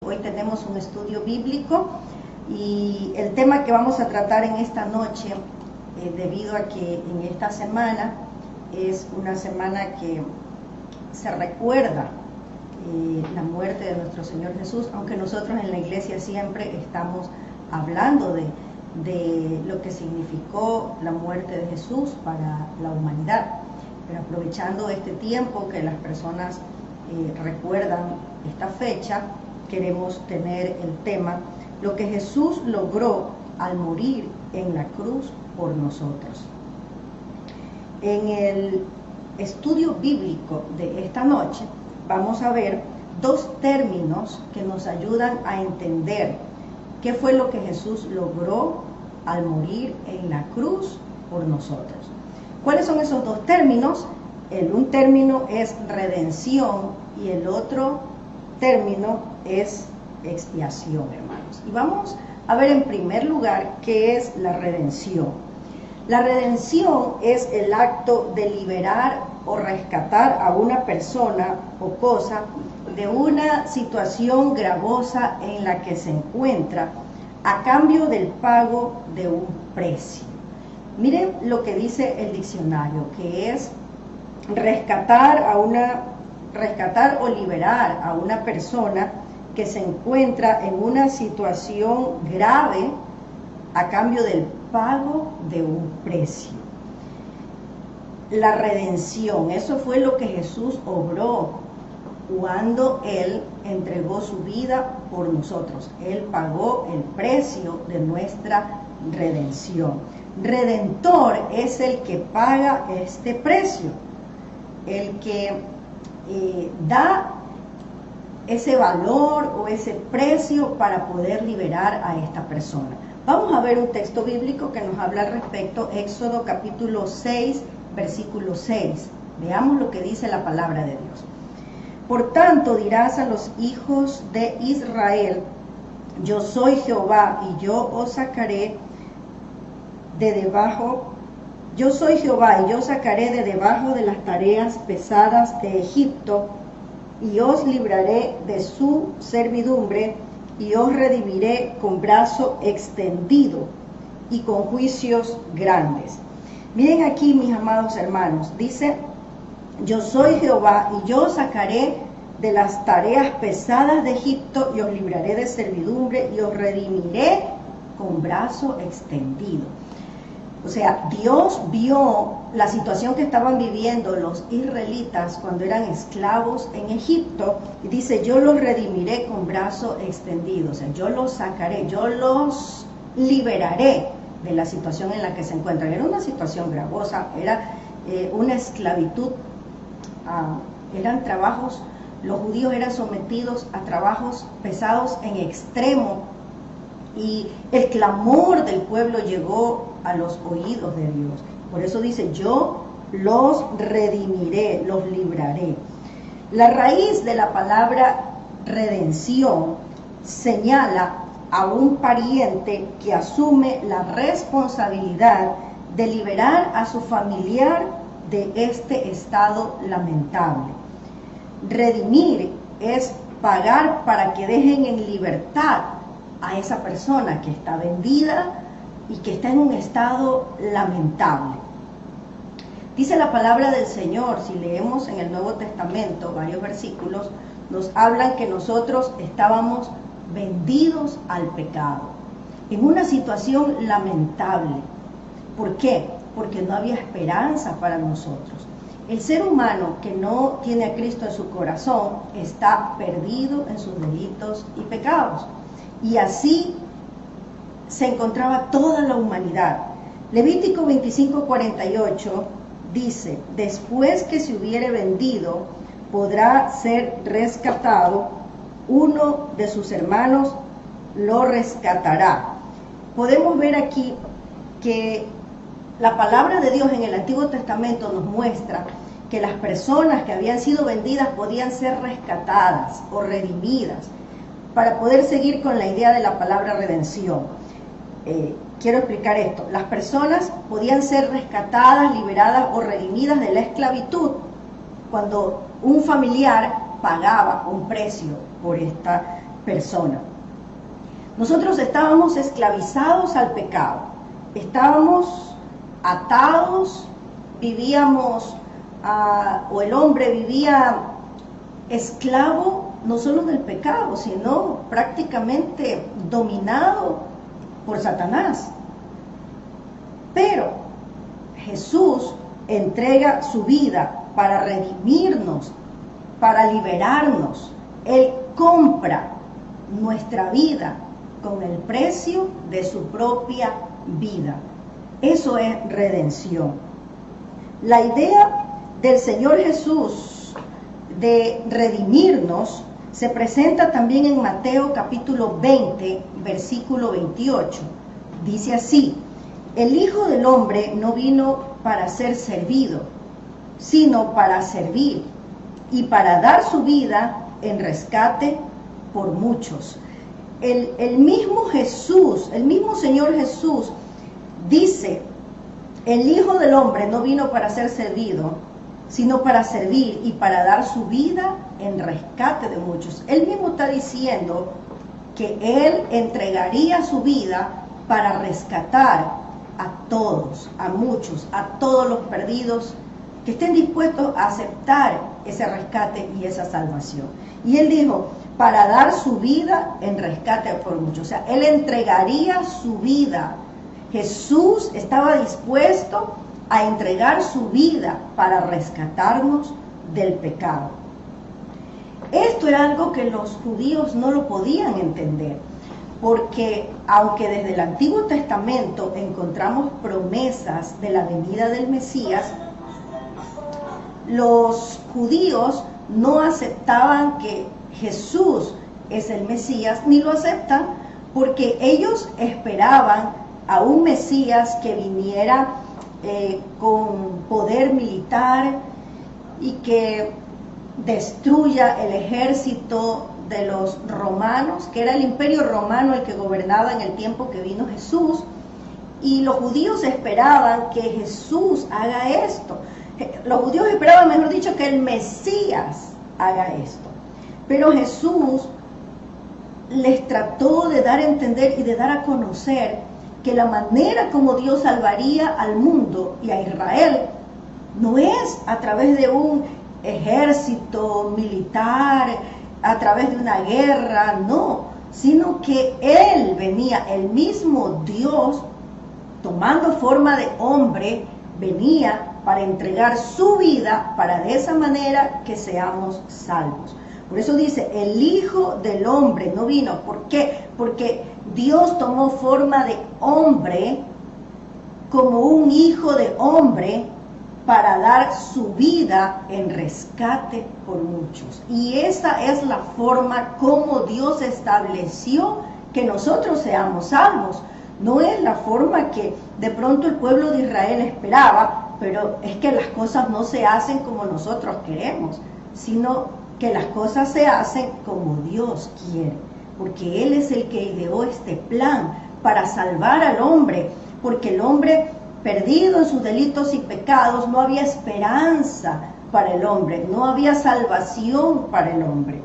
Hoy tenemos un estudio bíblico y el tema que vamos a tratar en esta noche, debido a que en esta semana es una semana que se recuerda la muerte de nuestro Señor Jesús, aunque nosotros en la iglesia siempre estamos hablando de lo que significó la muerte de Jesús para la humanidad. Pero aprovechando este tiempo que las personas recuerdan esta fecha, queremos tener el tema, lo que Jesús logró al morir en la cruz por nosotros. En el estudio bíblico de esta noche vamos a ver dos términos que nos ayudan a entender qué fue lo que Jesús logró al morir en la cruz por nosotros. ¿Cuáles son esos dos términos? Un término es redención y el otro término es expiación, hermanos. Y vamos a ver en primer lugar qué es la redención. La redención es el acto de liberar o rescatar a una persona o cosa de una situación gravosa en la que se encuentra a cambio del pago de un precio. Miren lo que dice el diccionario, que es rescatar o liberar a una persona que se encuentra en una situación grave a cambio del pago de un precio. La redención, eso fue lo que Jesús obró cuando Él entregó su vida por nosotros. Él pagó el precio de nuestra redención. Redentor es el que paga este precio, el que da ese valor o ese precio para poder liberar a esta persona. Vamos a ver un texto bíblico que nos habla al respecto, Éxodo capítulo 6, versículo 6. Veamos lo que dice la palabra de Dios. Por tanto dirás a los hijos de Israel, yo soy Jehová y yo os sacaré de debajo, yo soy Jehová y yo sacaré de debajo de las tareas pesadas de Egipto y os libraré de su servidumbre y os redimiré con brazo extendido y con juicios grandes. Miren aquí, mis amados hermanos, dice, yo soy Jehová y yo os sacaré de las tareas pesadas de Egipto y os libraré de servidumbre y os redimiré con brazo extendido. O sea, Dios vio la situación que estaban viviendo los israelitas cuando eran esclavos en Egipto y dice, yo los redimiré con brazo extendido. O sea, yo los sacaré, yo los liberaré de la situación en la que se encuentran. Era una situación gravosa, era una esclavitud, eran trabajos, los judíos eran sometidos a trabajos pesados en extremo y el clamor del pueblo llegó a los oídos de Dios. Por eso dice, yo los redimiré, los libraré. La raíz de la palabra redención señala a un pariente que asume la responsabilidad de liberar a su familiar de este estado lamentable. Redimir es pagar para que dejen en libertad a esa persona que está vendida y que está en un estado lamentable. Dice la palabra del Señor, si leemos en el Nuevo Testamento varios versículos, nos hablan que nosotros estábamos vendidos al pecado, en una situación lamentable. ¿Por qué? Porque no había esperanza para nosotros. El ser humano que no tiene a Cristo en su corazón está perdido en sus delitos y pecados. Y así se encontraba toda la humanidad. Levítico 25:48 dice, después que se hubiere vendido, podrá ser rescatado, uno de sus hermanos lo rescatará. Podemos ver aquí que la palabra de Dios en el Antiguo Testamento nos muestra que las personas que habían sido vendidas podían ser rescatadas o redimidas, para poder seguir con la idea de la palabra redención. Quiero explicar esto. Las personas podían ser rescatadas, liberadas o redimidas de la esclavitud cuando un familiar pagaba un precio por esta persona. Nosotros estábamos esclavizados al pecado, estábamos atados, vivíamos, o el hombre vivía esclavo no solo del pecado, sino prácticamente dominado por Satanás. Pero Jesús entrega su vida para redimirnos, para liberarnos. Él compra nuestra vida con el precio de su propia vida. Eso es redención. La idea del Señor Jesús de redimirnos se presenta también en Mateo capítulo 20, versículo 28. Dice así: el Hijo del Hombre no vino para ser servido, sino para servir y para dar su vida en rescate por muchos. El mismo Jesús, el mismo Señor Jesús dice: el Hijo del Hombre no vino para ser servido, sino para servir y para dar su vida en rescate de muchos. Él mismo está diciendo que Él entregaría su vida para rescatar a todos, a muchos, a todos los perdidos que estén dispuestos a aceptar ese rescate y esa salvación. Y Él dijo, para dar su vida en rescate por muchos. O sea, Él entregaría su vida. Jesús estaba dispuesto a entregar su vida para rescatarnos del pecado. Esto era algo que los judíos no lo podían entender, porque aunque desde el Antiguo Testamento encontramos promesas de la venida del Mesías, los judíos no aceptaban que Jesús es el Mesías, ni lo aceptan porque ellos esperaban a un Mesías que viniera con poder militar y que destruya el ejército de los romanos, que era el imperio romano el que gobernaba en el tiempo que vino Jesús, y los judíos esperaban que Jesús haga esto. Los judíos esperaban, mejor dicho, que el Mesías haga esto. Pero Jesús les trató de dar a entender y de dar a conocer que la manera como Dios salvaría al mundo y a Israel no es a través de un ejército militar, a través de una guerra, no, sino que Él venía, el mismo Dios, tomando forma de hombre, venía para entregar su vida para de esa manera que seamos salvos. Por eso dice, el Hijo del Hombre no vino. ¿Por qué? Porque Dios tomó forma de hombre, como un hijo de hombre, para dar su vida en rescate por muchos. Y esa es la forma como Dios estableció que nosotros seamos salvos. No es la forma que de pronto el pueblo de Israel esperaba, pero es que las cosas no se hacen como nosotros queremos, sino que las cosas se hacen como Dios quiere, porque Él es el que ideó este plan para salvar al hombre, porque el hombre perdido en sus delitos y pecados, no había esperanza para el hombre, no había salvación para el hombre.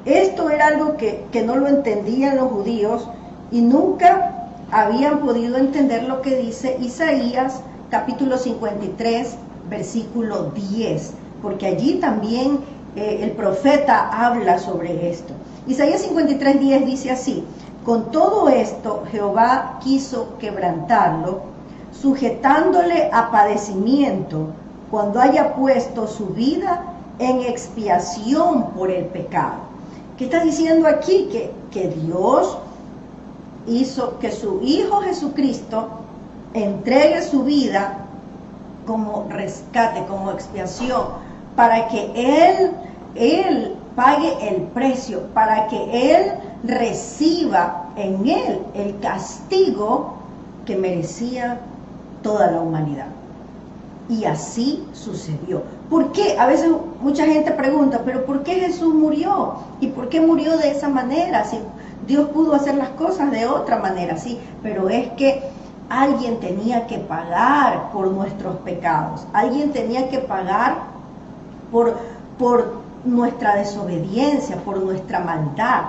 Esto era algo que no lo entendían los judíos y nunca habían podido entender lo que dice Isaías capítulo 53, versículo 10, porque allí también el profeta habla sobre esto. Isaías 53, 10 dice así: con todo esto Jehová quiso quebrantarlo, sujetándole a padecimiento, cuando haya puesto su vida en expiación por el pecado. ¿Qué está diciendo aquí? Que Dios hizo que su Hijo Jesucristo entregue su vida como rescate, como expiación, para que Él pague el precio, para que Él reciba en Él el castigo que merecía toda la humanidad. Y así sucedió. ¿Por qué? A veces mucha gente pregunta, ¿pero por qué Jesús murió? ¿Y por qué murió de esa manera? Si Dios pudo hacer las cosas de otra manera, sí, pero es que alguien tenía que pagar por nuestros pecados. Alguien tenía que pagar por nuestra desobediencia, por nuestra maldad.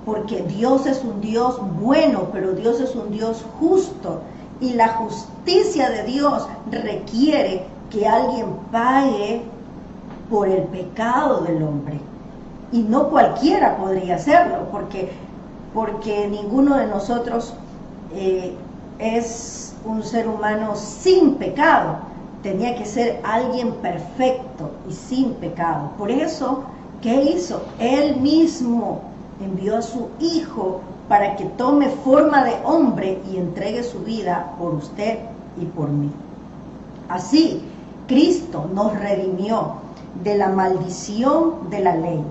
Porque Dios es un Dios bueno, pero Dios es un Dios justo. Y la justicia de Dios requiere que alguien pague por el pecado del hombre. Y no cualquiera podría hacerlo, porque ninguno de nosotros es un ser humano sin pecado. Tenía que ser alguien perfecto y sin pecado. Por eso, ¿qué hizo? Él mismo envió a su Hijo para que tome forma de hombre y entregue su vida por usted y por mí. Así, Cristo nos redimió de la maldición de la ley.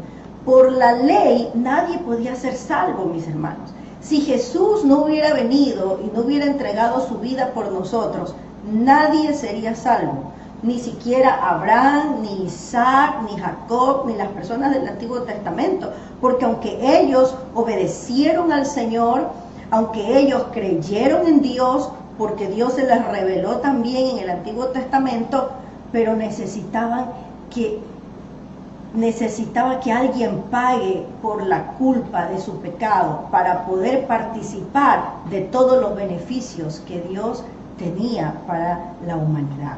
Por la ley nadie podía ser salvo, mis hermanos. Si Jesús no hubiera venido y no hubiera entregado su vida por nosotros, nadie sería salvo. Ni siquiera Abraham, ni Isaac, ni Jacob, ni las personas del Antiguo Testamento. Porque aunque ellos obedecieron al Señor, aunque ellos creyeron en Dios, porque Dios se les reveló también en el Antiguo Testamento, pero necesitaba que alguien pague por la culpa de su pecado para poder participar de todos los beneficios que Dios tenía para la humanidad.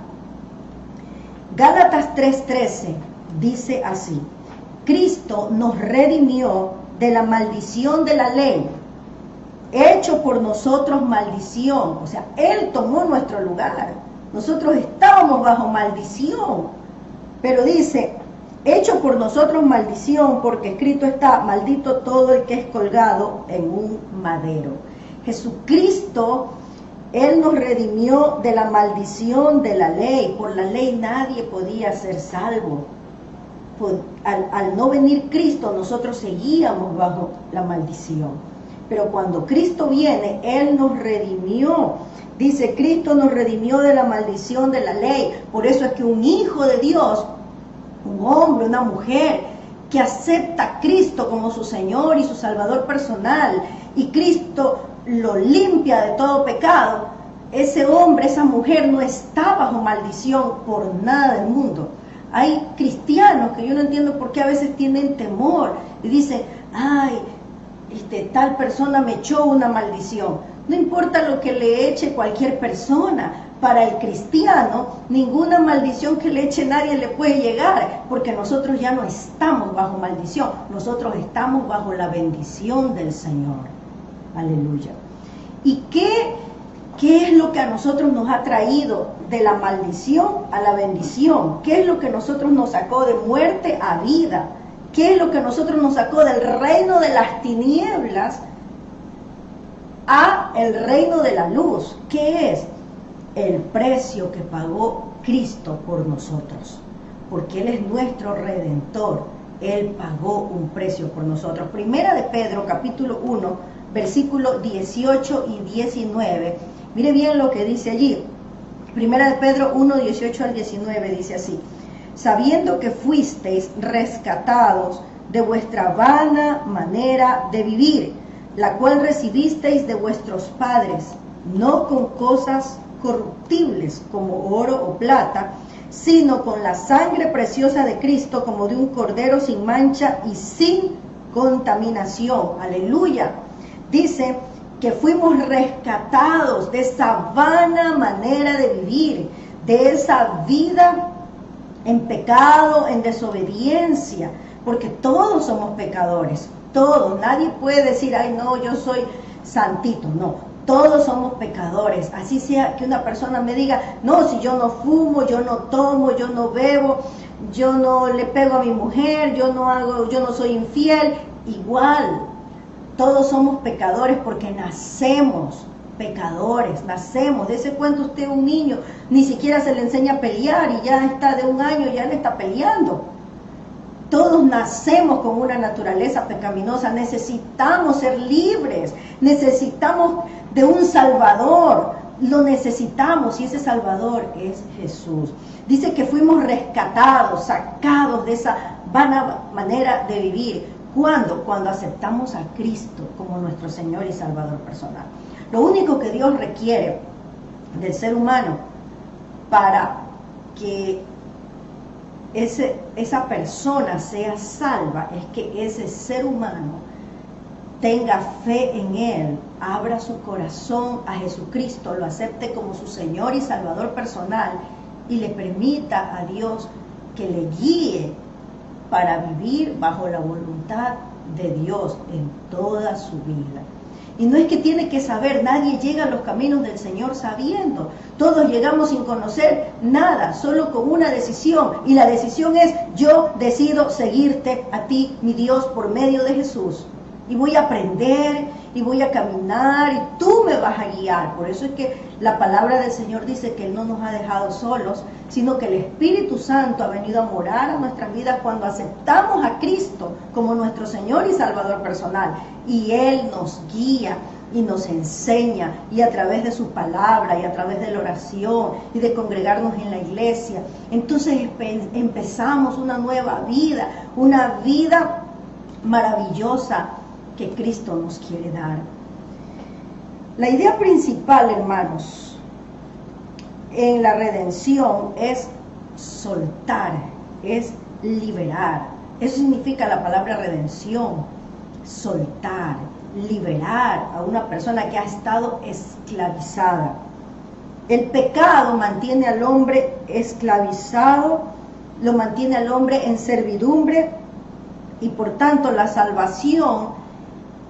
Gálatas 3:13 dice así: Cristo nos redimió de la maldición de la ley, hecho por nosotros maldición. O sea, Él tomó nuestro lugar. Nosotros estábamos bajo maldición, pero dice, hecho por nosotros maldición, porque escrito está, maldito todo el que es colgado en un madero. Jesucristo, Él nos redimió de la maldición de la ley. Por la ley nadie podía ser salvo. Al no venir Cristo, nosotros seguíamos bajo la maldición. Pero cuando Cristo viene, Él nos redimió. Dice, Cristo nos redimió de la maldición de la ley. Por eso es que un hijo de Dios, un hombre, una mujer, que acepta a Cristo como su Señor y su Salvador personal, y Cristo lo limpia de todo pecado, ese hombre, esa mujer no está bajo maldición por nada del mundo. Hay cristianos que yo no entiendo por qué a veces tienen temor y dicen, ay, tal persona me echó una maldición. No importa lo que le eche cualquier persona, para el cristiano ninguna maldición que le eche nadie le puede llegar, porque nosotros ya no estamos bajo maldición, nosotros estamos bajo la bendición del Señor. Aleluya. ¿Y qué es lo que a nosotros nos ha traído de la maldición a la bendición? ¿Qué es lo que nosotros nos sacó de muerte a vida? ¿Qué es lo que nosotros nos sacó del reino de las tinieblas a el reino de la luz? ¿Qué es? El precio que pagó Cristo por nosotros, porque Él es nuestro Redentor. Él pagó un precio por nosotros. Primera de Pedro, capítulo 1, versículos 18 y 19. Mire bien lo que dice allí. Primera de Pedro 1, 18 al 19 dice así: sabiendo que fuisteis rescatados de vuestra vana manera de vivir, la cual recibisteis de vuestros padres, no con cosas corruptibles como oro o plata, sino con la sangre preciosa de Cristo, como de un cordero sin mancha y sin contaminación. Aleluya. Dice que fuimos rescatados de esa vana manera de vivir, de esa vida en pecado, en desobediencia, porque todos somos pecadores, todos. Nadie puede decir, ay no, yo soy santito. No, todos somos pecadores. Así sea que una persona me diga, no, si yo no fumo, yo no tomo, yo no bebo, yo no le pego a mi mujer, yo no soy infiel. Igual, todos somos pecadores porque nacemos pecadores, nacemos. De ese cuento usted, un niño, ni siquiera se le enseña a pelear y ya está de 1 año, ya le está peleando. Todos nacemos con una naturaleza pecaminosa, necesitamos ser libres, necesitamos de un Salvador, lo necesitamos, y ese Salvador es Jesús. Dice que fuimos rescatados, sacados de esa vana manera de vivir. ¿Cuándo? Cuando aceptamos a Cristo como nuestro Señor y Salvador personal. Lo único que Dios requiere del ser humano para que esa persona sea salva es que ese ser humano tenga fe en Él, abra su corazón a Jesucristo, lo acepte como su Señor y Salvador personal y le permita a Dios que le guíe para vivir bajo la voluntad de Dios en toda su vida. Y no es que tiene que saber, nadie llega a los caminos del Señor sabiendo. Todos llegamos sin conocer nada, solo con una decisión. Y la decisión es, yo decido seguirte a ti, mi Dios, por medio de Jesús. Y voy a aprender, y voy a caminar, y tú me vas a guiar. Por eso es que la palabra del Señor dice que Él no nos ha dejado solos, sino que el Espíritu Santo ha venido a morar a nuestras vidas cuando aceptamos a Cristo como nuestro Señor y Salvador personal. Y Él nos guía y nos enseña, y a través de su palabra, y a través de la oración, y de congregarnos en la iglesia. Entonces empezamos una nueva vida, una vida maravillosa que Cristo nos quiere dar. La idea principal, hermanos, en la redención es soltar, es liberar. Eso significa la palabra redención, soltar, liberar a una persona que ha estado esclavizada. El pecado mantiene al hombre esclavizado, lo mantiene al hombre en servidumbre, y por tanto la salvación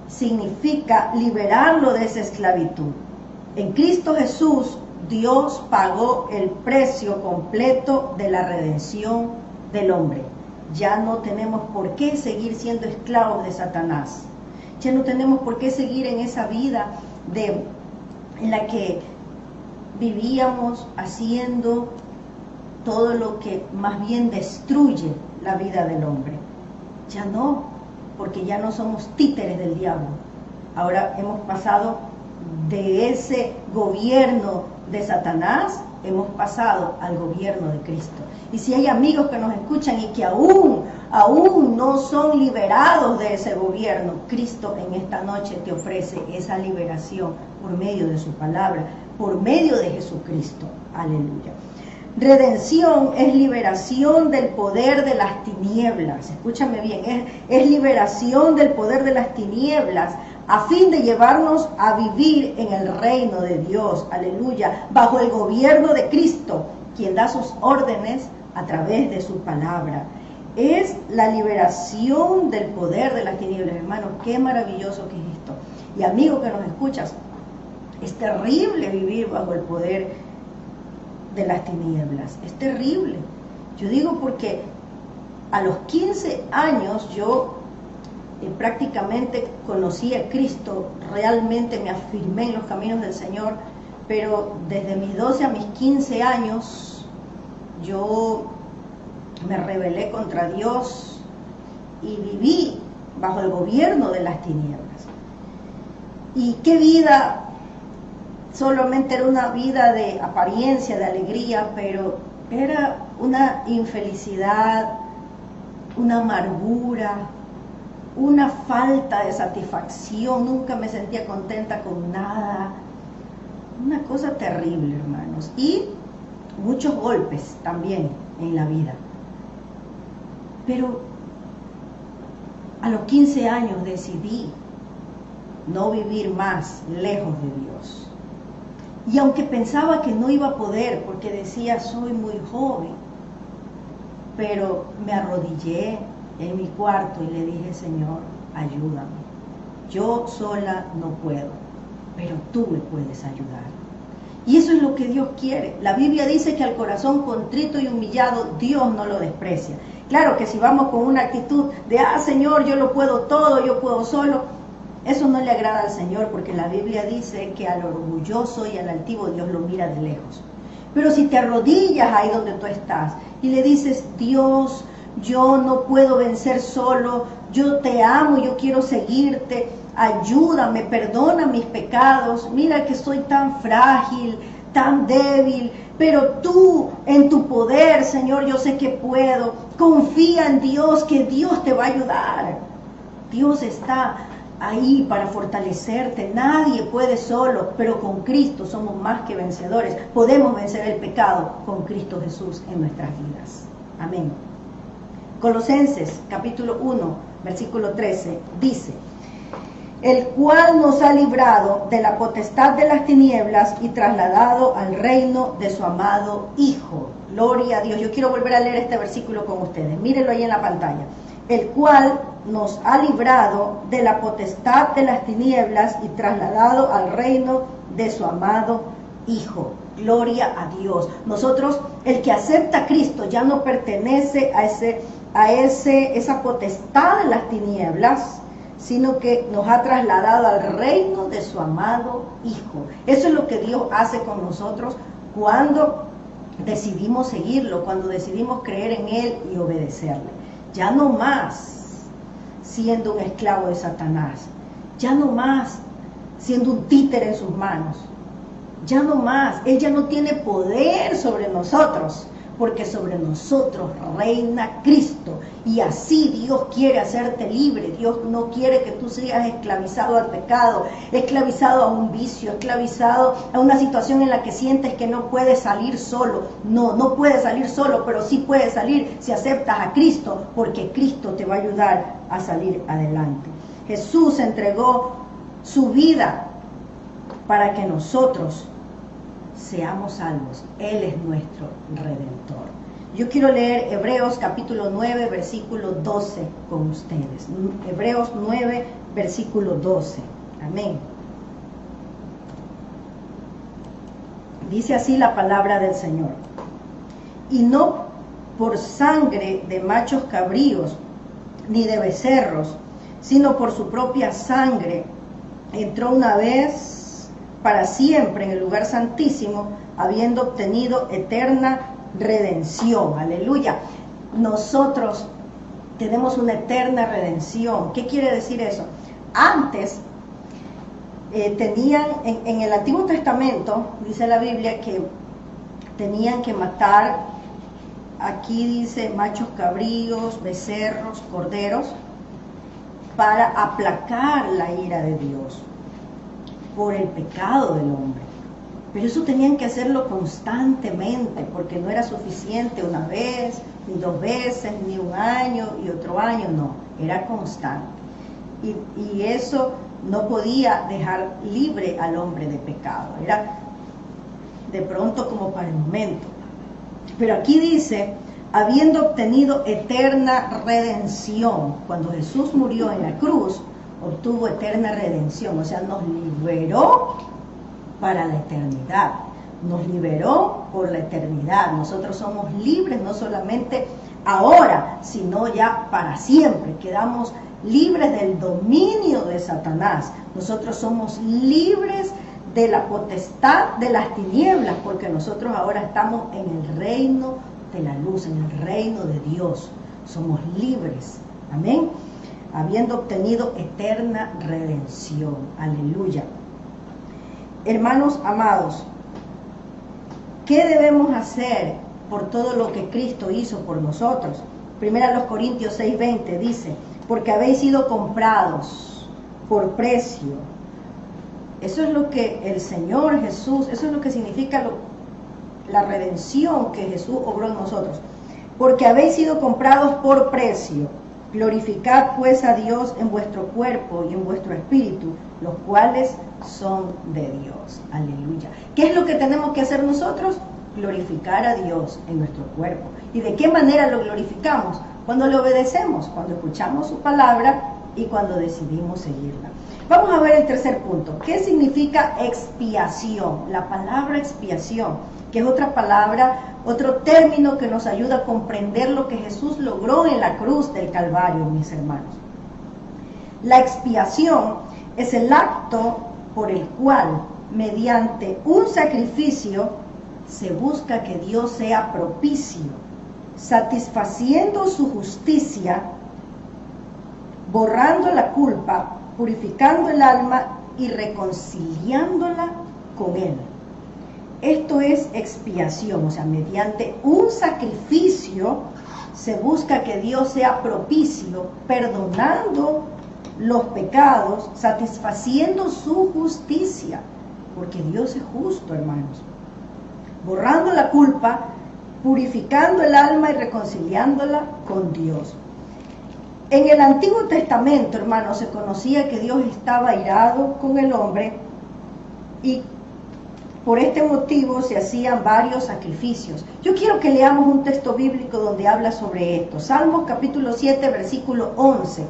significa liberarlo de esa esclavitud. En Cristo Jesús, Dios pagó el precio completo de la redención del hombre. Ya no tenemos por qué seguir siendo esclavos de Satanás. Ya no tenemos por qué seguir en esa vida en la que vivíamos haciendo todo lo que más bien destruye la vida del hombre. Ya no, porque ya no somos títeres del diablo. Ahora hemos pasado de ese gobierno de Satanás, hemos pasado al gobierno de Cristo. Y si hay amigos que nos escuchan y que aún no son liberados de ese gobierno, Cristo en esta noche te ofrece esa liberación por medio de su palabra, por medio de Jesucristo. Aleluya. Redención es liberación del poder de las tinieblas. Escúchame bien, es liberación del poder de las tinieblas a fin de llevarnos a vivir en el reino de Dios. Aleluya. Bajo el gobierno de Cristo, quien da sus órdenes a través de su palabra. Es la liberación del poder de las tinieblas. Hermanos, qué maravilloso que es esto. Y amigo que nos escuchas, es terrible vivir bajo el poder de las tinieblas, es terrible. Yo digo porque a los 15 años yo prácticamente conocí a Cristo, realmente me afirmé en los caminos del Señor, pero desde mis 12 a mis 15 años yo me rebelé contra Dios y viví bajo el gobierno de las tinieblas. ¿Y qué vida? Solamente era una vida de apariencia, de alegría, pero era una infelicidad, una amargura, una falta de satisfacción. Nunca me sentía contenta con nada. Una cosa terrible, hermanos. Y muchos golpes también en la vida. Pero a los 15 años decidí no vivir más lejos de Dios. Y aunque pensaba que no iba a poder, porque decía, soy muy joven, pero me arrodillé en mi cuarto y le dije, Señor, ayúdame. Yo sola no puedo, pero tú me puedes ayudar. Y eso es lo que Dios quiere. La Biblia dice que al corazón contrito y humillado, Dios no lo desprecia. Claro que si vamos con una actitud de, Señor, yo lo puedo todo, yo puedo solo, eso no le agrada al Señor, porque la Biblia dice que al orgulloso y al altivo Dios lo mira de lejos. Pero si te arrodillas ahí donde tú estás y le dices, Dios, yo no puedo vencer solo, yo te amo, yo quiero seguirte, ayúdame, perdona mis pecados, mira que soy tan frágil, tan débil, pero tú en tu poder, Señor, yo sé que puedo. Confía en Dios, que Dios te va a ayudar. Dios está ahí para fortalecerte. Nadie puede solo, pero con Cristo somos más que vencedores. Podemos vencer el pecado con Cristo Jesús en nuestras vidas. Amén. Colosenses capítulo 1, versículo 13, dice: el cual nos ha librado de la potestad de las tinieblas y trasladado al reino de su amado Hijo. Gloria a Dios. Yo quiero volver a leer este versículo con ustedes. Mírenlo ahí en la pantalla. El cual nos ha librado de la potestad de las tinieblas y trasladado al reino de su amado Hijo. Gloria a Dios. Nosotros, el que acepta a Cristo, ya no pertenece a esa potestad de las tinieblas, sino que nos ha trasladado al reino de su amado Hijo. Eso es lo que Dios hace con nosotros cuando decidimos seguirlo, cuando decidimos creer en Él y obedecerle. Ya no más siendo un esclavo de Satanás, ya no más siendo un títere en sus manos, ya no más, Él ya no tiene poder sobre nosotros, porque sobre nosotros reina Cristo, y así Dios quiere hacerte libre. Dios no quiere que tú seas esclavizado al pecado, esclavizado a un vicio, esclavizado a una situación en la que sientes que no puedes salir solo. No puedes salir solo, pero sí puedes salir si aceptas a Cristo, porque Cristo te va a ayudar a salir adelante. Jesús entregó su vida para que nosotros seamos salvos. Él es nuestro Redentor. Yo quiero leer Hebreos capítulo 9, versículo 12 con ustedes. Hebreos 9, versículo 12. Amén. Dice así la palabra del Señor: y no por sangre de machos cabríos ni de becerros, sino por su propia sangre entró una vez para siempre en el lugar santísimo, habiendo obtenido eterna redención. Aleluya. Nosotros tenemos una eterna redención. ¿Qué quiere decir eso? Antes tenían, en el Antiguo Testamento, dice la Biblia, que tenían que matar, aquí dice machos cabríos, becerros, corderos, para aplacar la ira de Dios por el pecado del hombre. Pero eso tenían que hacerlo constantemente, porque no era suficiente una vez, ni dos veces, ni un año y otro año, no, era constante. Y eso no podía dejar libre al hombre de pecado, era de pronto como para el momento. Pero aquí dice, habiendo obtenido eterna redención. Cuando Jesús murió en la cruz, obtuvo eterna redención, o sea, nos liberó para la eternidad, nos liberó por la eternidad. Nosotros somos libres no solamente ahora, sino ya para siempre. Quedamos libres del dominio de Satanás. Nosotros somos libres de la potestad de las tinieblas, porque nosotros ahora estamos en el reino de la luz, en el reino de Dios. Somos libres. Amén. Habiendo obtenido eterna redención. Aleluya. Hermanos amados, ¿qué debemos hacer por todo lo que Cristo hizo por nosotros? Primera los Corintios 6:20 dice, porque habéis sido comprados por precio. Eso es lo que el Señor Jesús, eso es lo que significa la redención que Jesús obró en nosotros. Porque habéis sido comprados por precio. Glorificad pues a Dios en vuestro cuerpo y en vuestro espíritu, los cuales son de Dios. Aleluya. ¿Qué es lo que tenemos que hacer nosotros? Glorificar a Dios en nuestro cuerpo. ¿Y de qué manera lo glorificamos? Cuando le obedecemos, cuando escuchamos su palabra y cuando decidimos seguirla. Vamos a ver el tercer punto. ¿Qué significa expiación? La palabra expiación, que es otra palabra, otro término que nos ayuda a comprender lo que Jesús logró en la cruz del Calvario, mis hermanos. La expiación es el acto por el cual, mediante un sacrificio, se busca que Dios sea propicio, satisfaciendo su justicia, borrando la culpa, purificando el alma y reconciliándola con Él. Esto es expiación, o sea, mediante un sacrificio se busca que Dios sea propicio, perdonando los pecados, satisfaciendo su justicia, porque Dios es justo, hermanos. Borrando la culpa, purificando el alma y reconciliándola con Dios. En el Antiguo Testamento, hermanos, se conocía que Dios estaba airado con el hombre y por este motivo se hacían varios sacrificios. Yo quiero que leamos un texto bíblico donde habla sobre esto. Salmos capítulo 7, versículo 11.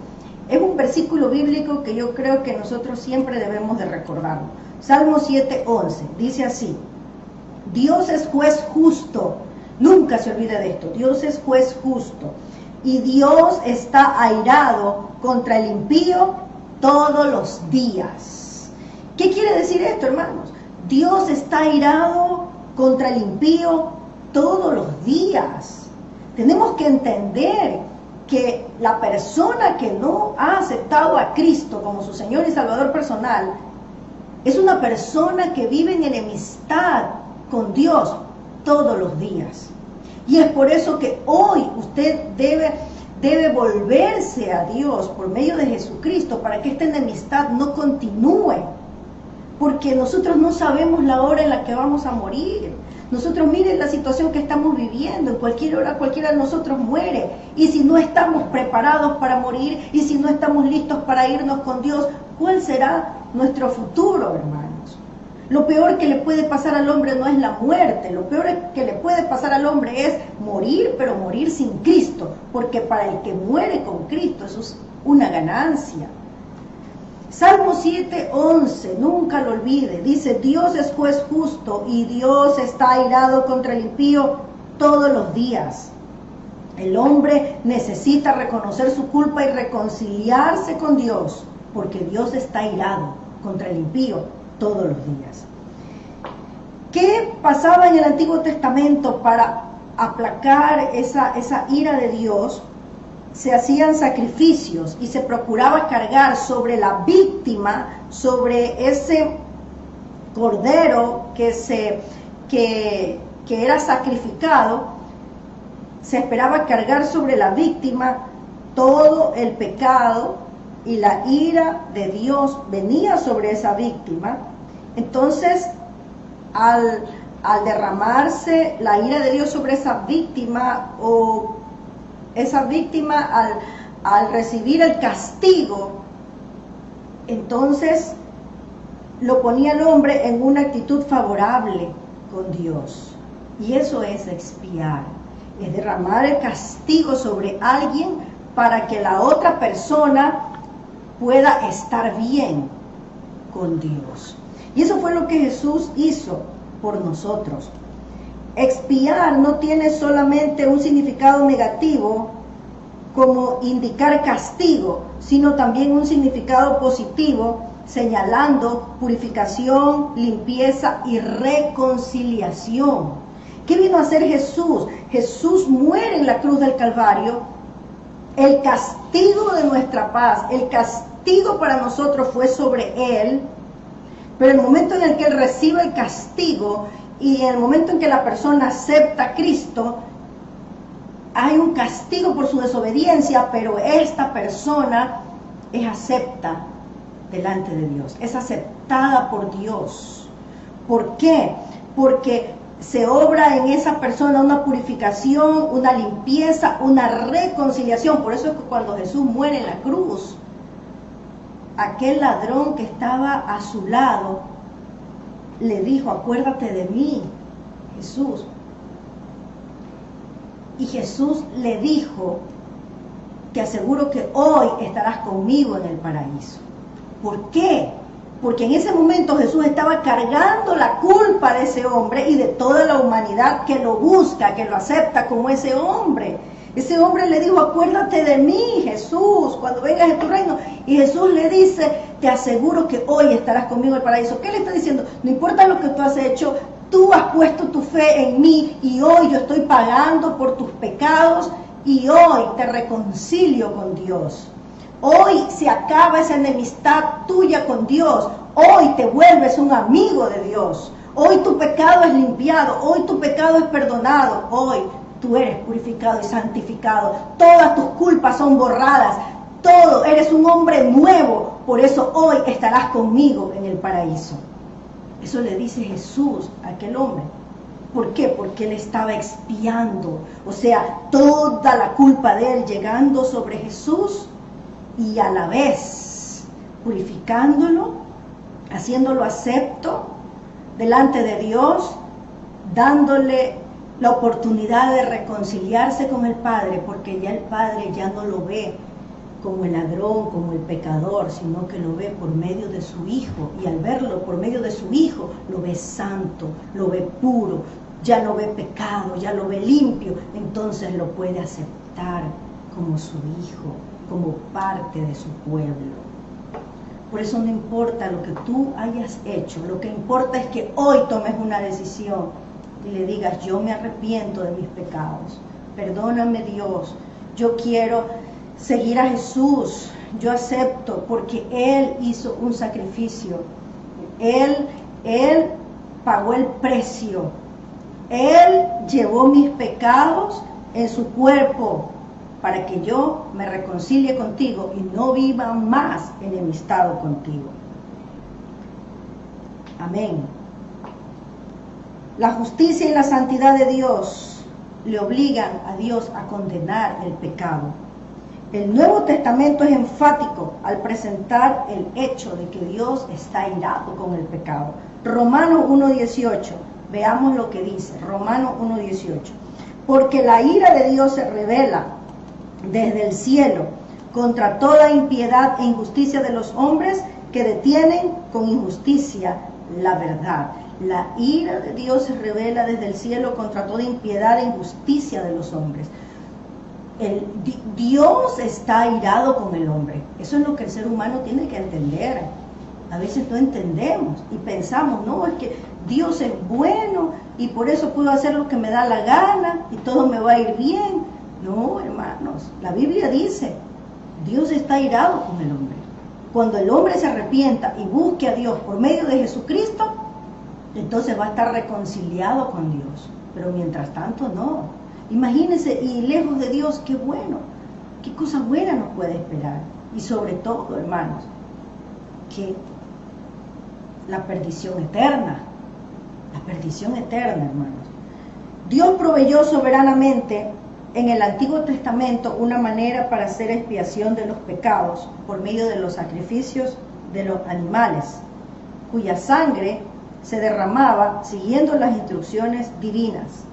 Es un versículo bíblico que yo creo que nosotros siempre debemos de recordarlo. Salmo 7, 11. Dice así: Dios es juez justo. Nunca se olvide de esto. Dios es juez justo. Y Dios está airado contra el impío todos los días. ¿Qué quiere decir esto, hermanos? Dios está airado contra el impío todos los días. Tenemos que entender que la persona que no ha aceptado a Cristo como su Señor y Salvador personal es una persona que vive en enemistad con Dios todos los días. Y es por eso que hoy usted debe volverse a Dios por medio de Jesucristo para que esta enemistad no continúe. Porque nosotros no sabemos la hora en la que vamos a morir. Nosotros miren la situación que estamos viviendo. En cualquier hora cualquiera de nosotros muere. Y si no estamos preparados para morir, y si no estamos listos para irnos con Dios, ¿cuál será nuestro futuro, hermanos? Lo peor que le puede pasar al hombre no es la muerte. Lo peor que le puede pasar al hombre es morir, pero morir sin Cristo. Porque para el que muere con Cristo eso es una ganancia. Salmo 7, 11, nunca lo olvide, dice: Dios es juez justo y Dios está airado contra el impío todos los días. El hombre necesita reconocer su culpa y reconciliarse con Dios, porque Dios está airado contra el impío todos los días. ¿Qué pasaba en el Antiguo Testamento para aplacar esa ira de Dios? Se hacían sacrificios y se procuraba cargar sobre la víctima, sobre ese cordero que era sacrificado, se esperaba cargar sobre la víctima todo el pecado y la ira de Dios venía sobre esa víctima. Entonces, al derramarse la ira de Dios sobre esa víctima, o esa víctima al recibir el castigo, entonces lo ponía al hombre en una actitud favorable con Dios. Y eso es expiar, es derramar el castigo sobre alguien para que la otra persona pueda estar bien con Dios. Y eso fue lo que Jesús hizo por nosotros. Expiar no tiene solamente un significado negativo como indicar castigo, sino también un significado positivo, señalando purificación, limpieza y reconciliación. ¿Qué vino a hacer Jesús? Jesús muere en la cruz del Calvario. El castigo de nuestra paz, el castigo para nosotros fue sobre Él, pero el momento en el que Él recibe el castigo y en el momento en que la persona acepta a Cristo, hay un castigo por su desobediencia, pero esta persona es acepta delante de Dios, es aceptada por Dios. ¿Por qué? Porque se obra en esa persona una purificación, una limpieza, una reconciliación. Por eso es que cuando Jesús muere en la cruz, aquel ladrón que estaba a su lado le dijo: acuérdate de mí, Jesús. Y Jesús le dijo: te aseguro que hoy estarás conmigo en el paraíso. ¿Por qué? Porque en ese momento Jesús estaba cargando la culpa de ese hombre y de toda la humanidad que lo busca, que lo acepta como ese hombre. Ese hombre le dijo: acuérdate de mí, Jesús, cuando vengas en tu reino. Y Jesús le dice: te aseguro que hoy estarás conmigo en el paraíso. ¿Qué le está diciendo? No importa lo que tú has hecho, tú has puesto tu fe en mí y hoy yo estoy pagando por tus pecados y hoy te reconcilio con Dios. Hoy se acaba esa enemistad tuya con Dios. Hoy te vuelves un amigo de Dios. Hoy tu pecado es limpiado. Hoy tu pecado es perdonado. Hoy tú eres purificado y santificado. Todas tus culpas son borradas. Todo, eres un hombre nuevo. Por eso hoy estarás conmigo en el paraíso. Eso le dice Jesús a aquel hombre. ¿Por qué? Porque Él estaba expiando, o sea, toda la culpa de Él llegando sobre Jesús y a la vez purificándolo, haciéndolo acepto delante de Dios, dándole la oportunidad de reconciliarse con el Padre, porque ya el Padre ya no lo ve como el ladrón, como el pecador, sino que lo ve por medio de su Hijo, y al verlo por medio de su Hijo, lo ve santo, lo ve puro, ya no ve pecado, ya lo ve limpio, entonces lo puede aceptar como su Hijo, como parte de su pueblo. Por eso no importa lo que tú hayas hecho, lo que importa es que hoy tomes una decisión y le digas: yo me arrepiento de mis pecados, perdóname Dios, yo quiero seguir a Jesús, yo acepto, porque Él hizo un sacrificio, Él pagó el precio, Él llevó mis pecados en su cuerpo para que yo me reconcilie contigo y no viva más enemistado contigo. Amén. La justicia y la santidad de Dios le obligan a Dios a condenar el pecado. El Nuevo Testamento es enfático al presentar el hecho de que Dios está airado con el pecado. Romanos 1:18, veamos lo que dice, Romanos 1:18. Porque la ira de Dios se revela desde el cielo contra toda impiedad e injusticia de los hombres que detienen con injusticia la verdad. La ira de Dios se revela desde el cielo contra toda impiedad e injusticia de los hombres. Dios está airado con el hombre. Eso es lo que el ser humano tiene que entender. A veces no entendemos y pensamos: no, es que Dios es bueno y por eso puedo hacer lo que me da la gana y todo me va a ir bien. No, hermanos, la Biblia dice: Dios está airado con el hombre. Cuando el hombre se arrepienta y busque a Dios por medio de Jesucristo, entonces va a estar reconciliado con Dios. Pero mientras tanto, no. Imagínense, y lejos de Dios, qué bueno, qué cosa buena nos puede esperar. Y sobre todo, hermanos, que la perdición eterna, hermanos. Dios proveyó soberanamente en el Antiguo Testamento una manera para hacer expiación de los pecados por medio de los sacrificios de los animales, cuya sangre se derramaba siguiendo las instrucciones divinas.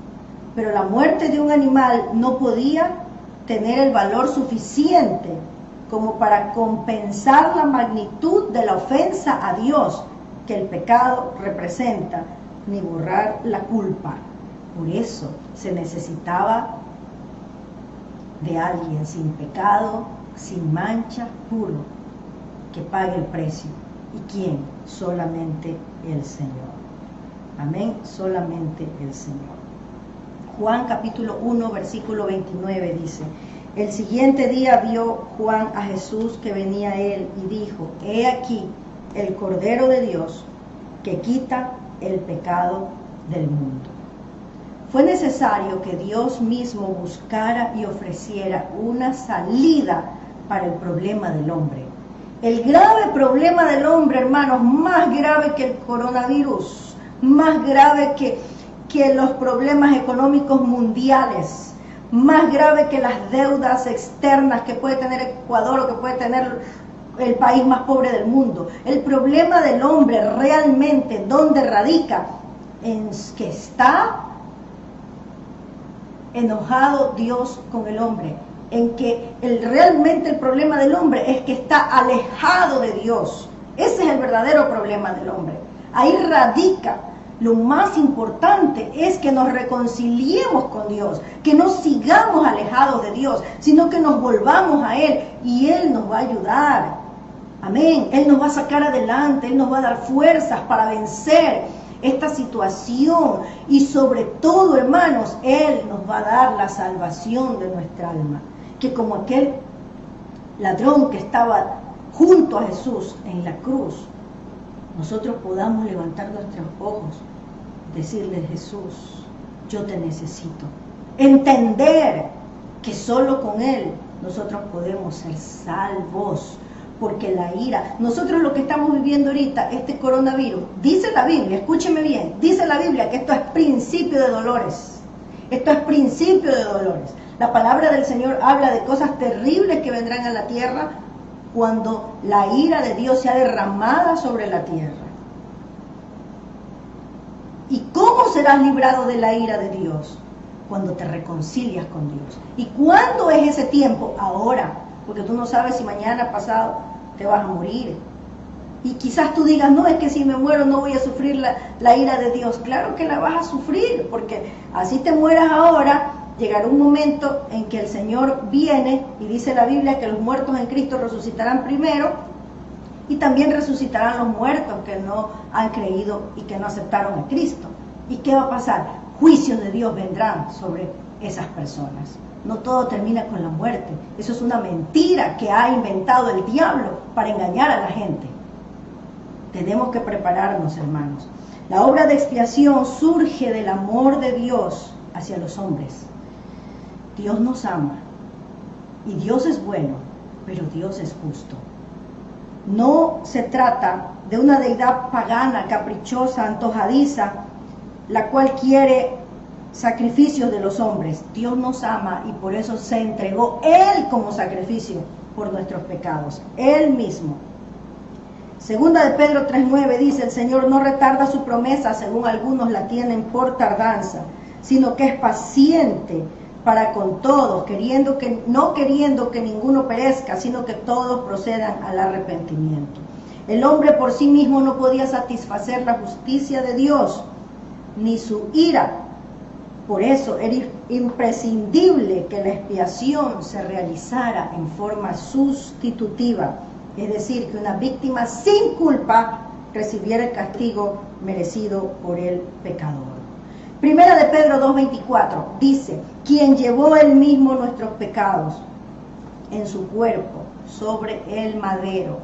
Pero la muerte de un animal no podía tener el valor suficiente como para compensar la magnitud de la ofensa a Dios que el pecado representa, ni borrar la culpa. Por eso se necesitaba de alguien sin pecado, sin mancha, puro, que pague el precio. ¿Y quién? Solamente el Señor. Amén, solamente el Señor. Juan capítulo 1, versículo 29 dice: el siguiente día vio Juan a Jesús que venía a él y dijo: he aquí el Cordero de Dios que quita el pecado del mundo. Fue necesario que Dios mismo buscara y ofreciera una salida para el problema del hombre. El grave problema del hombre, hermanos, más grave que el coronavirus, más grave que los problemas económicos mundiales, más grave que las deudas externas que puede tener Ecuador o que puede tener el país más pobre del mundo. El problema del hombre realmente, ¿dónde radica? En que está enojado Dios con el hombre, en que realmente el problema del hombre es que está alejado de Dios. Ese es el verdadero problema del hombre. Ahí radica. Lo más importante es que nos reconciliemos con Dios, que no sigamos alejados de Dios, sino que nos volvamos a Él y Él nos va a ayudar. Amén. Él nos va a sacar adelante, Él nos va a dar fuerzas para vencer esta situación y sobre todo, hermanos, Él nos va a dar la salvación de nuestra alma. Que como aquel ladrón que estaba junto a Jesús en la cruz, nosotros podamos levantar nuestros ojos, decirle: Jesús, yo te necesito. Entender que solo con Él nosotros podemos ser salvos, porque la ira, nosotros lo que estamos viviendo ahorita, este coronavirus, dice la Biblia, escúcheme bien, dice la Biblia que esto es principio de dolores. Esto es principio de dolores. La palabra del Señor habla de cosas terribles que vendrán a la tierra cuando la ira de Dios sea derramada sobre la tierra. ¿Y cómo serás librado de la ira de Dios? Cuando te reconcilias con Dios. ¿Y cuándo es ese tiempo? Ahora, porque tú no sabes si mañana, pasado, te vas a morir. Y quizás tú digas, no, es que si me muero no voy a sufrir la ira de Dios. Claro que la vas a sufrir, porque así te mueras ahora, llegará un momento en que el Señor viene, y dice la Biblia que los muertos en Cristo resucitarán primero, y también resucitarán los muertos que no han creído y que no aceptaron a Cristo. ¿Y qué va a pasar? Juicios de Dios vendrán sobre esas personas. No todo termina con la muerte. Eso es una mentira que ha inventado el diablo para engañar a la gente. Tenemos que prepararnos, hermanos. La obra de expiación surge del amor de Dios hacia los hombres. Dios nos ama y Dios es bueno, pero Dios es justo. No se trata de una deidad pagana, caprichosa, antojadiza, la cual quiere sacrificios de los hombres. Dios nos ama y por eso se entregó Él como sacrificio por nuestros pecados, Él mismo. Segunda de Pedro 3:9 dice, el Señor no retarda su promesa, según algunos la tienen por tardanza, sino que es paciente para con todos, no queriendo que ninguno perezca, sino que todos procedan al arrepentimiento. El hombre por sí mismo no podía satisfacer la justicia de Dios, ni su ira. Por eso era imprescindible que la expiación se realizara en forma sustitutiva, es decir, que una víctima sin culpa recibiera el castigo merecido por el pecador. Primera de Pedro 2:24 dice, quien llevó él mismo nuestros pecados en su cuerpo sobre el madero,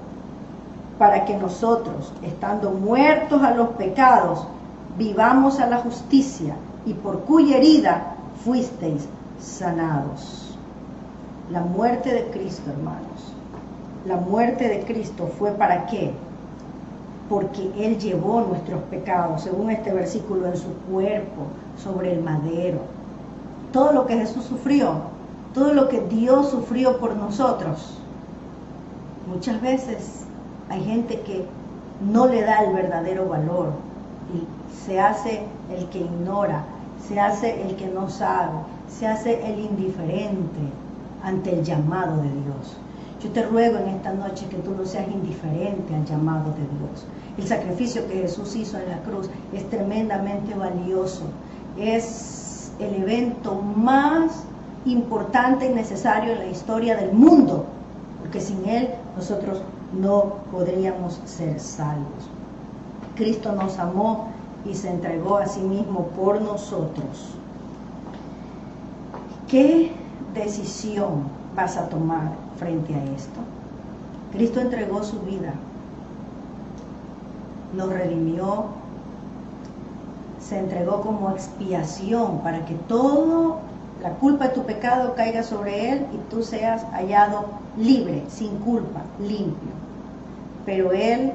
para que nosotros, estando muertos a los pecados, vivamos a la justicia, y por cuya herida fuisteis sanados. La muerte de Cristo, hermanos, la muerte de Cristo fue ¿para qué? Porque Él llevó nuestros pecados, según este versículo, en su cuerpo, sobre el madero. Todo lo que Jesús sufrió, todo lo que Dios sufrió por nosotros. Muchas veces hay gente que no le da el verdadero valor y se hace el que ignora, se hace el que no sabe, se hace el indiferente ante el llamado de Dios. Yo te ruego en esta noche que tú no seas indiferente al llamado de Dios. El sacrificio que Jesús hizo en la cruz es tremendamente valioso. Es el evento más importante y necesario en la historia del mundo, porque sin Él nosotros no podríamos ser salvos. Cristo nos amó y se entregó a sí mismo por nosotros. ¿Qué decisión vas a tomar frente a esto? Cristo entregó su vida, nos redimió, se entregó como expiación para que toda la culpa de tu pecado caiga sobre Él y tú seas hallado libre, sin culpa, limpio. Pero Él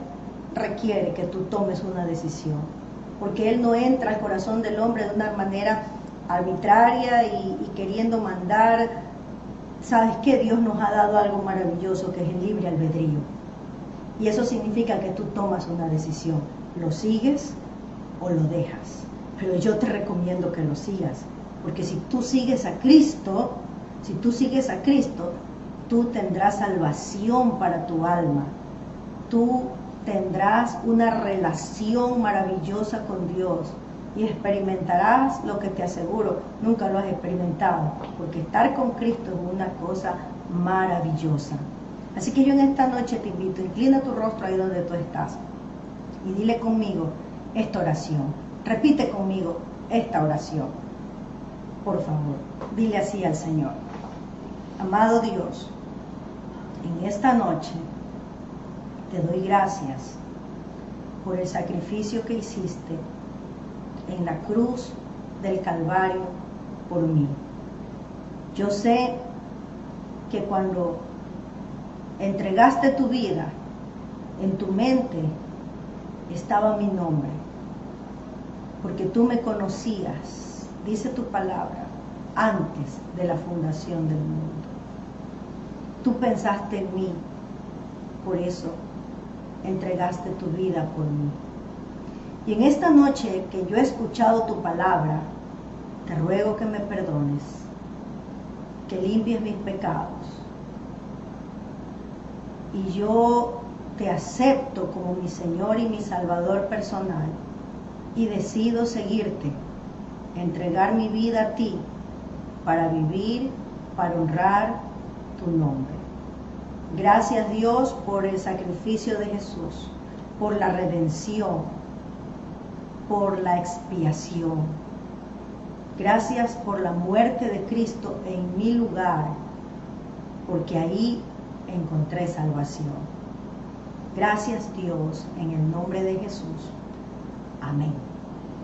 requiere que tú tomes una decisión, porque Él no entra al corazón del hombre de una manera arbitraria y queriendo mandar. ¿Sabes qué? Dios nos ha dado algo maravilloso que es el libre albedrío. Y eso significa que tú tomas una decisión. ¿Lo sigues o lo dejas? Pero yo te recomiendo que lo sigas. Porque si tú sigues a Cristo, tú tendrás salvación para tu alma. Tú tendrás una relación maravillosa con Dios. Y experimentarás lo que te aseguro, nunca lo has experimentado, porque estar con Cristo es una cosa maravillosa. Así que yo en esta noche te invito, inclina tu rostro ahí donde tú estás y dile conmigo esta oración. Repite conmigo esta oración. Por favor, dile así al Señor. Amado Dios, en esta noche te doy gracias por el sacrificio que hiciste en la cruz del Calvario por mí. Yo sé que cuando entregaste tu vida, en tu mente estaba mi nombre, porque tú me conocías, dice tu palabra, antes de la fundación del mundo. Tú pensaste en mí, por eso entregaste tu vida por mí. Y en esta noche que yo he escuchado tu palabra, te ruego que me perdones, que limpies mis pecados. Y yo te acepto como mi Señor y mi Salvador personal y decido seguirte, entregar mi vida a ti para vivir, para honrar tu nombre. Gracias, Dios, por el sacrificio de Jesús, por la redención, por la expiación. Gracias por la muerte de Cristo en mi lugar, porque ahí encontré salvación. Gracias, Dios, en el nombre de Jesús. Amén.